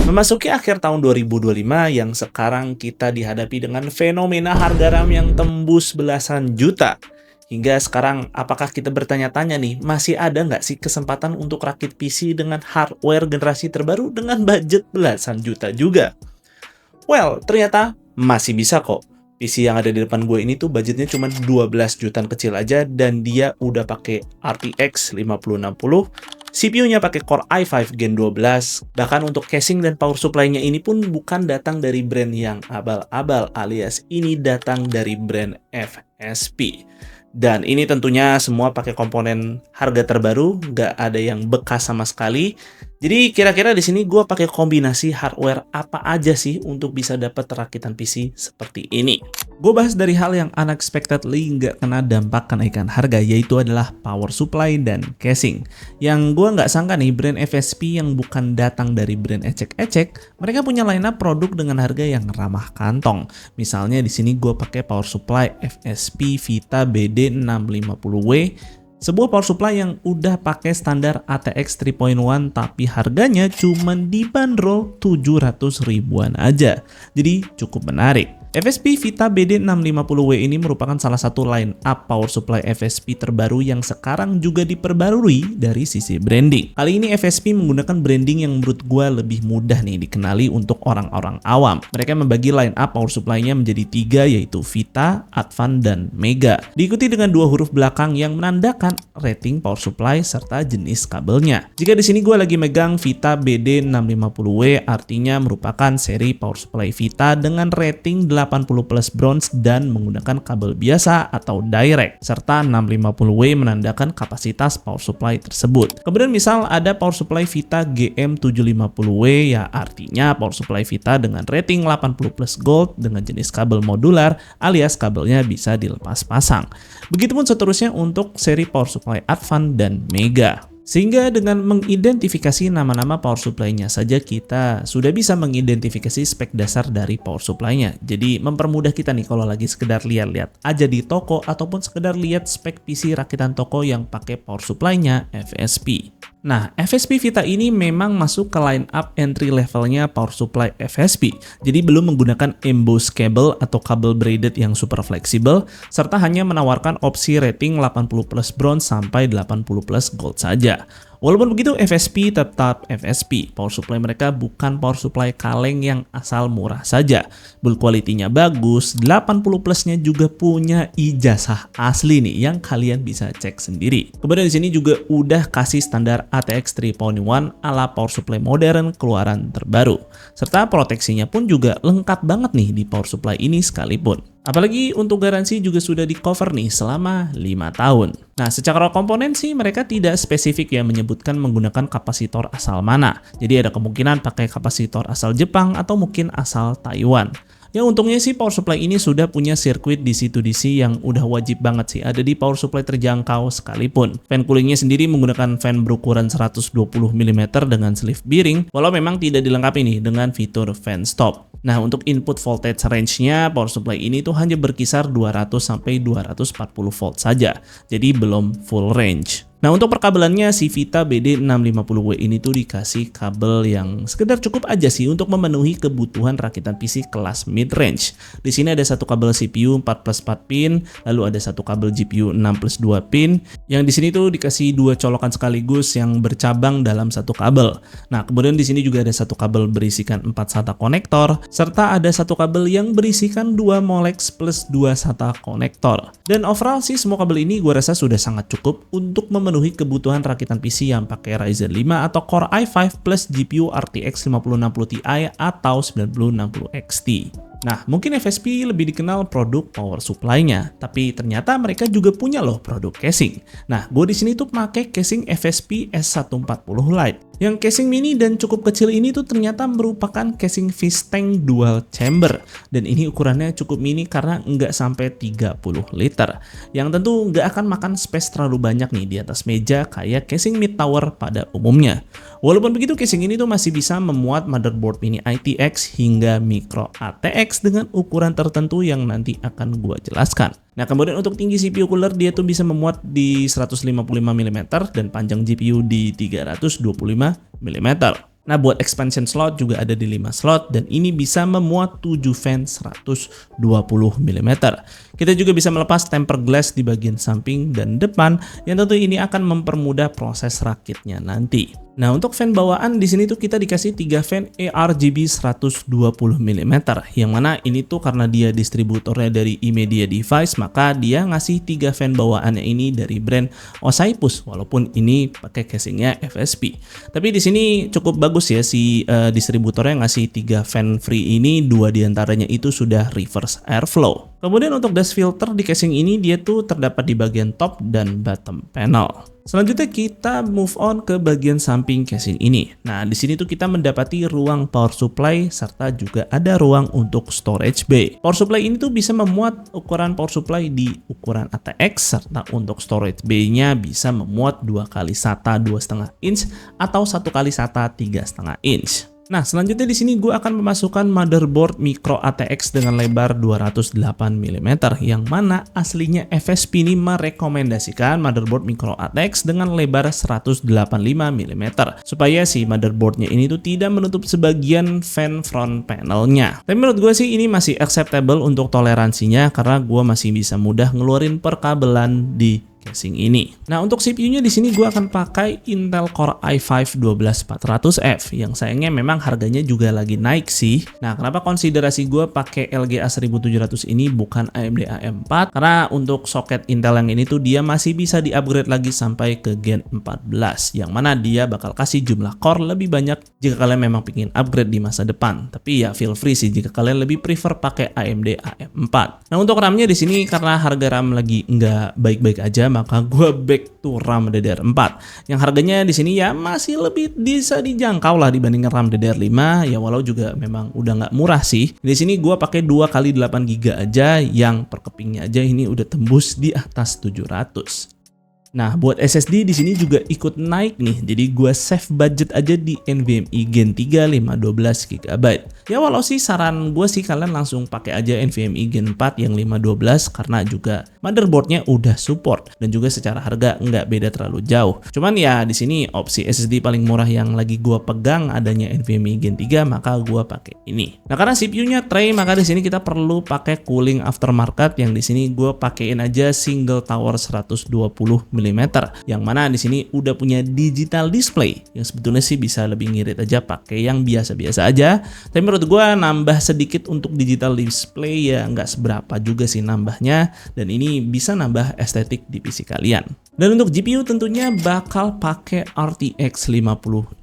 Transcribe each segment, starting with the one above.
Memasuki akhir tahun 2025 yang sekarang kita dihadapi dengan fenomena harga RAM yang tembus belasan juta. Hingga sekarang, apakah kita bertanya-tanya nih, masih ada nggak sih kesempatan untuk rakit PC dengan hardware generasi terbaru dengan budget belasan juta juga? Well, ternyata masih bisa kok. PC yang ada di depan gue ini tuh budgetnya cuma 12 jutaan kecil aja dan dia udah pakai RTX 5060, CPU-nya pakai Core i5 Gen 12, bahkan untuk casing dan power supply-nya ini pun bukan datang dari brand yang abal-abal, alias ini datang dari brand FSP. Dan ini tentunya semua pakai komponen harga terbaru, nggak ada yang bekas sama sekali. Jadi kira-kira di sini gue pakai kombinasi hardware apa aja sih untuk bisa dapat rakitan PC seperti ini. Gue bahas dari hal yang unexpectedly nggak kena dampak kenaikan harga, yaitu adalah power supply dan casing. Yang gue nggak sangka nih, brand FSP yang bukan datang dari brand ecek-ecek, mereka punya lineup produk dengan harga yang ramah kantong. Misalnya di sini gue pakai power supply FSP Vita BD650W, sebuah power supply yang udah pakai standar ATX 3.1 tapi harganya cuma dibanderol 700 ribuan aja. Jadi cukup menarik. FSP Vita BD650W ini merupakan salah satu line up power supply FSP terbaru yang sekarang juga diperbarui dari sisi branding. Kali ini FSP menggunakan branding yang menurut gue lebih mudah nih dikenali untuk orang-orang awam. Mereka membagi line up power supply-nya menjadi 3, yaitu Vita, Advan, dan Mega. Diikuti dengan 2 huruf belakang yang menandakan rating power supply serta jenis kabelnya. Jika di sini gue lagi megang Vita BD650W, artinya merupakan seri power supply Vita dengan rating 80 plus bronze dan menggunakan kabel biasa atau direct, serta 650W menandakan kapasitas power supply tersebut. Kemudian misal ada power supply Vita GM750W, ya artinya power supply Vita dengan rating 80 plus gold dengan jenis kabel modular alias kabelnya bisa dilepas pasang. Begitupun seterusnya untuk seri power supply Advan dan Mega. Sehingga dengan mengidentifikasi nama-nama power supply-nya saja kita sudah bisa mengidentifikasi spek dasar dari power supply-nya. Jadi mempermudah kita nih kalau lagi sekedar lihat-lihat aja di toko ataupun sekedar lihat spek PC rakitan toko yang pakai power supply-nya FSP. Nah, FSP Vita ini memang masuk ke line up entry levelnya power supply FSP. Jadi belum menggunakan emboss cable atau kabel braided yang super fleksibel, serta hanya menawarkan opsi rating 80 plus bronze sampai 80 plus gold saja. Walaupun begitu, FSP tetap FSP. Power supply mereka bukan power supply kaleng yang asal murah saja. Build quality-nya bagus, 80 plus-nya juga punya ijazah asli nih yang kalian bisa cek sendiri. Kemudian di sini juga udah kasih standar ATX 3.1 ala power supply modern keluaran terbaru. Serta proteksinya pun juga lengkap banget nih di power supply ini sekalipun. Apalagi untuk garansi juga sudah di cover nih selama 5 tahun. Nah, secara komponen sih mereka tidak spesifik ya menyebutkan menggunakan kapasitor asal mana. Jadi ada kemungkinan pakai kapasitor asal Jepang atau mungkin asal Taiwan. Ya untungnya sih power supply ini sudah punya sirkuit DC-to-DC yang udah wajib banget sih ada di power supply terjangkau sekalipun. Fan coolingnya sendiri menggunakan fan berukuran 120 mm dengan sleeve bearing, walau memang tidak dilengkapi nih dengan fitur fan stop. Nah, untuk input voltage range-nya power supply ini tuh hanya berkisar 200 sampai 240 volt saja. Jadi belum full range. Nah, untuk perkabelannya si Vita BD650W ini tuh dikasih kabel yang sekedar cukup aja sih untuk memenuhi kebutuhan rakitan PC kelas mid-range. Di sini ada satu kabel CPU 4 plus 4 pin, lalu ada satu kabel GPU 6 plus 2 pin, yang di sini tuh dikasih 2 colokan sekaligus yang bercabang dalam satu kabel. Nah, kemudian di sini juga ada satu kabel berisikan 4 SATA konektor, serta ada satu kabel yang berisikan 2 Molex plus 2 SATA konektor. Dan overall sih semua kabel ini gue rasa sudah sangat cukup untuk memenuhi kebutuhan rakitan PC yang pakai Ryzen 5 atau Core i5 plus GPU RTX 5060 Ti atau 9060 XT. Nah, mungkin FSP lebih dikenal produk power supply-nya, tapi ternyata mereka juga punya loh produk casing. Nah, gue di sini tuh pakai casing FSP S140 Lite. Yang casing mini dan cukup kecil ini tuh ternyata merupakan casing fish tank dual chamber. Dan ini ukurannya cukup mini karena nggak sampai 30 liter. Yang tentu nggak akan makan space terlalu banyak nih di atas meja kayak casing mid tower pada umumnya. Walaupun begitu, casing ini tuh masih bisa memuat motherboard mini ITX hingga micro ATX dengan ukuran tertentu yang nanti akan gua jelaskan. Nah, kemudian untuk tinggi CPU cooler dia tuh bisa memuat di 155 mm dan panjang GPU di 325 mm. Nah, buat expansion slot juga ada di 5 slot dan ini bisa memuat 7 fan 120 mm. Kita juga bisa melepas tempered glass di bagian samping dan depan yang tentu ini akan mempermudah proses rakitnya nanti. Nah, untuk fan bawaan di sini tuh kita dikasih 3 fan ARGB 120 mm, yang mana ini tuh karena dia distributornya dari iMedia Device, maka dia ngasih 3 fan bawaannya ini dari brand Olympus, walaupun ini pakai casingnya FSP. Tapi di sini cukup bagus ya si distributornya ngasih 3 fan free ini, 2 diantaranya itu sudah reverse airflow. Kemudian untuk dust filter di casing ini dia tuh terdapat di bagian top dan bottom panel. Selanjutnya kita move on ke bagian samping casing ini. Nah, di sini tuh kita mendapati ruang power supply serta juga ada ruang untuk storage bay. Power supply ini tuh bisa memuat ukuran power supply di ukuran ATX serta untuk storage bay-nya bisa memuat 2 kali SATA 2,5 inch atau 1 kali SATA 3,5 inch. Nah, selanjutnya di sini gue akan memasukkan motherboard micro ATX dengan lebar 208 mm, yang mana aslinya FSP ini merekomendasikan motherboard micro ATX dengan lebar 185 mm, supaya si motherboardnya ini tuh tidak menutup sebagian fan front panelnya. Tapi menurut gue sih ini masih acceptable untuk toleransinya karena gue masih bisa mudah ngeluarin perkabelan di casing ini. Nah, untuk CPU-nya di sini gue akan pakai Intel Core i5 12400F yang sayangnya memang harganya juga lagi naik sih. Nah, kenapa konsiderasi gue pakai LGA 1700 ini bukan AMD AM4? Karena untuk soket Intel yang ini tuh dia masih bisa di-upgrade lagi sampai ke Gen 14, yang mana dia bakal kasih jumlah core lebih banyak jika kalian memang ingin upgrade di masa depan. Tapi ya feel free sih jika kalian lebih prefer pakai AMD AM4. Nah, untuk RAM-nya di sini karena harga RAM lagi nggak baik-baik aja, maka gue back to RAM DDR4 yang harganya di sini ya masih lebih bisa dijangkau lah dibandingkan RAM DDR5 ya, walau juga memang udah nggak murah sih. Di sini gue pakai 2 kali 8 GB aja yang per kepingnya aja ini udah tembus di atas 700. Nah, buat SSD di sini juga ikut naik nih. Jadi gue save budget aja di NVMe Gen 3 512 GB. Ya walau sih saran gue sih kalian langsung pakai aja NVMe Gen 4 yang 512 karena juga motherboardnya udah support dan juga secara harga nggak beda terlalu jauh. Cuman ya di sini opsi SSD paling murah yang lagi gue pegang adanya NVMe Gen 3, maka gue pakai ini. Nah, karena CPU-nya tray, maka di sini kita perlu pakai cooling aftermarket yang di sini gue pakein aja single tower 120 mm, yang mana di sini udah punya digital display yang sebetulnya sih bisa lebih ngirit aja pakai yang biasa-biasa aja. Tapi menurut gue nambah sedikit untuk digital display ya nggak seberapa juga sih nambahnya, dan ini bisa nambah estetik di PC kalian. Dan untuk GPU tentunya bakal pakai RTX 5060.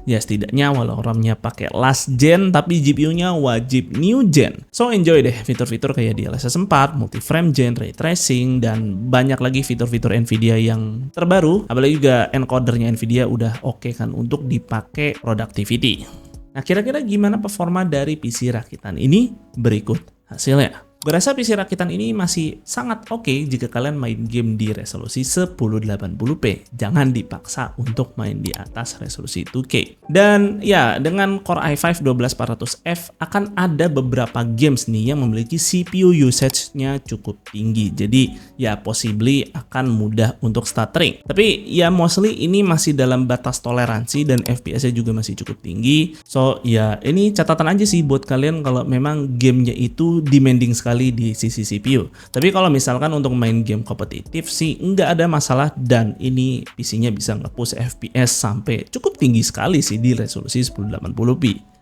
Ya setidaknya walau RAM-nya pakai last gen, tapi GPU-nya wajib new gen. So enjoy deh fitur-fitur kayak DLSS 4, multi-frame gen, ray tracing, dan banyak lagi fitur-fitur Nvidia yang terbaru. Apalagi juga encodernya Nvidia udah oke kan untuk dipakai productivity. Nah, kira-kira gimana performa dari PC rakitan ini? Berikut hasilnya. Gue rasa PC rakitan ini masih sangat oke jika kalian main game di resolusi 1080p. Jangan dipaksa untuk main di atas resolusi 2K. Dan ya, dengan Core i5 12400F akan ada beberapa games nih yang memiliki CPU usage-nya cukup tinggi. Jadi ya possibly akan mudah untuk stuttering. Tapi ya mostly ini masih dalam batas toleransi dan FPS-nya juga masih cukup tinggi. So ya ini catatan aja sih buat kalian kalau memang gamenya itu demanding sekali di sisi CPU. Tapi kalau misalkan untuk main game kompetitif sih nggak ada masalah, dan ini PC-nya bisa nge-push FPS sampai cukup tinggi sekali sih di resolusi 1080p.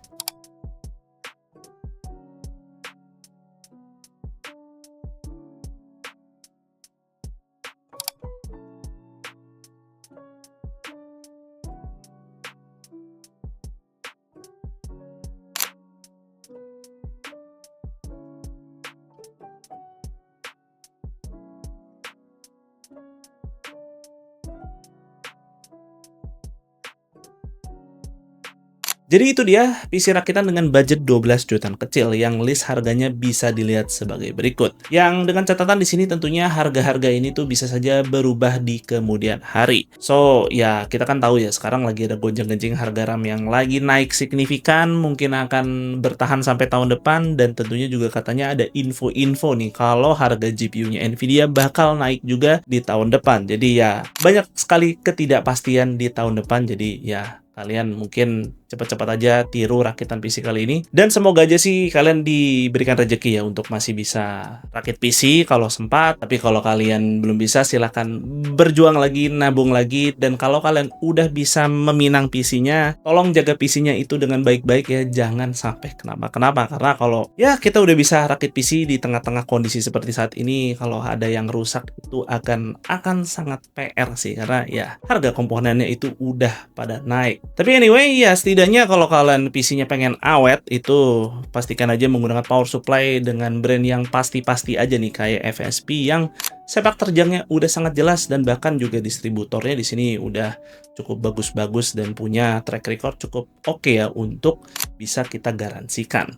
Jadi itu dia PC rakitan dengan budget 12 jutaan kecil yang list harganya bisa dilihat sebagai berikut. Yang dengan catatan di sini tentunya harga-harga ini tuh bisa saja berubah di kemudian hari. So ya kita kan tahu ya sekarang lagi ada gonjang-ganjing harga RAM yang lagi naik signifikan, mungkin akan bertahan sampai tahun depan, dan tentunya juga katanya ada info-info nih kalau harga GPU-nya Nvidia bakal naik juga di tahun depan. Jadi ya banyak sekali ketidakpastian di tahun depan, jadi ya kalian mungkin cepat-cepat aja tiru rakitan PC kali ini. Dan semoga aja sih kalian diberikan rezeki ya untuk masih bisa rakit PC kalau sempat. Tapi kalau kalian belum bisa, silahkan berjuang lagi, nabung lagi. Dan kalau kalian udah bisa meminang PC-nya, tolong jaga PC-nya itu dengan baik-baik ya. Jangan sampai kenapa-kenapa. Karena kalau ya kita udah bisa rakit PC di tengah-tengah kondisi seperti saat ini, kalau ada yang rusak itu akan sangat PR sih. Karena ya harga komponennya itu udah pada naik. Tapi anyway, ya setidaknya kalau kalian PC-nya pengen awet, itu pastikan aja menggunakan power supply dengan brand yang pasti-pasti aja nih, kayak FSP yang sepak terjangnya udah sangat jelas, dan bahkan juga distributornya di sini udah cukup bagus-bagus dan punya track record cukup oke ya untuk bisa kita garansikan.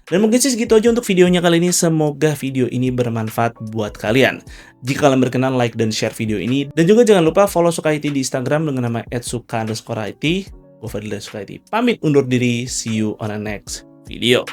Dan mungkin sih segitu aja untuk videonya kali ini. Semoga video ini bermanfaat buat kalian. Jika kalian berkenan, like dan share video ini. Dan juga jangan lupa follow Suka IT di Instagram dengan nama @suka_it. Gue Fadil dari Suka IT. Pamit undur diri. See you on the next video.